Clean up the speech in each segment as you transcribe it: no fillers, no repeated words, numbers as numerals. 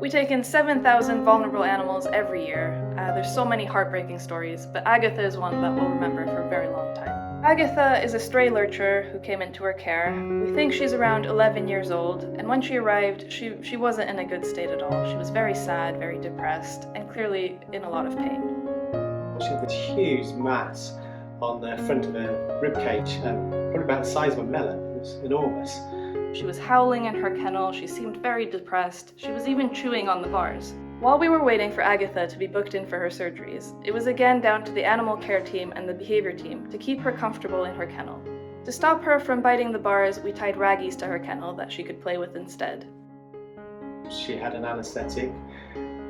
We take in 7,000 vulnerable animals every year. There's so many heartbreaking stories, but Agatha is one that we'll remember for a very long time. Agatha is a stray lurcher who came into our care. We think she's around 11 years old, and when she arrived, she wasn't in a good state at all. She was very sad, very depressed, and clearly in a lot of pain. She had this huge mass on the front of her ribcage, probably about the size of a melon. It was enormous. She was howling in her kennel, she seemed very depressed, she was even chewing on the bars. While we were waiting for Agatha to be booked in for her surgeries, it was again down to the animal care team and the behaviour team to keep her comfortable in her kennel. To stop her from biting the bars, we tied raggies to her kennel that she could play with instead. She had an anaesthetic.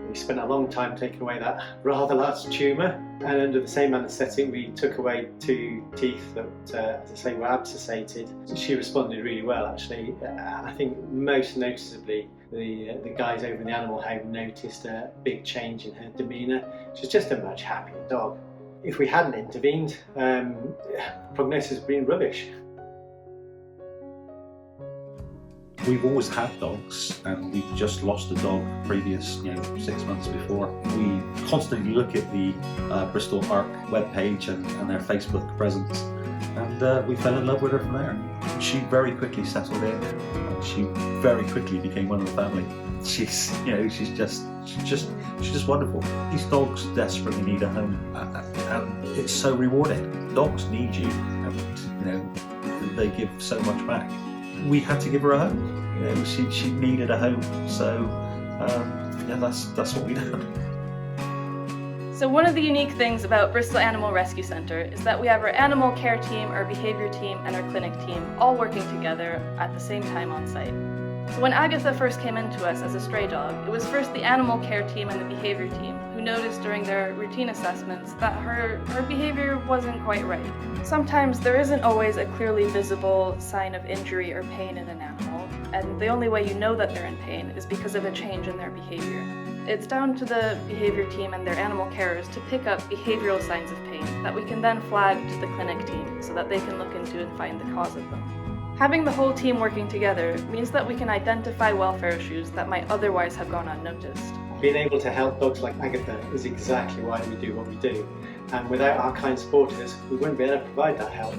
We spent a long time taking away that rather large tumour, and under the same anaesthetic we took away 2 teeth that, as I say, were abscessated. She responded really well, actually. I think most noticeably the guys over in the animal home noticed a big change in her demeanour. She's just a much happier dog. If we hadn't intervened, prognosis would have been rubbish. We've always had dogs, and we've just lost a dog previous, 6 months before. We constantly look at the Bristol Arc webpage and their Facebook presence, and we fell in love with her from there. She very quickly settled in, and she very quickly became one of the family. She's just wonderful. These dogs desperately need a home, and it's so rewarding. Dogs need you, and they give so much back. We had to give her a home. She needed a home, so that's what we did. So one of the unique things about Bristol Animal Rescue Centre is that we have our animal care team, our behaviour team and our clinic team all working together at the same time on site. So when Agatha first came into us as a stray dog, it was first the animal care team and the behaviour team who noticed during their routine assessments that her behaviour wasn't quite right. Sometimes there isn't always a clearly visible sign of injury or pain in an animal, and the only way you know that they're in pain is because of a change in their behaviour. It's down to the behaviour team and their animal carers to pick up behavioural signs of pain that we can then flag to the clinic team so that they can look into and find the cause of them. Having the whole team working together means that we can identify welfare issues that might otherwise have gone unnoticed. Being able to help dogs like Agatha is exactly why we do what we do, and without our kind supporters we wouldn't be able to provide that help.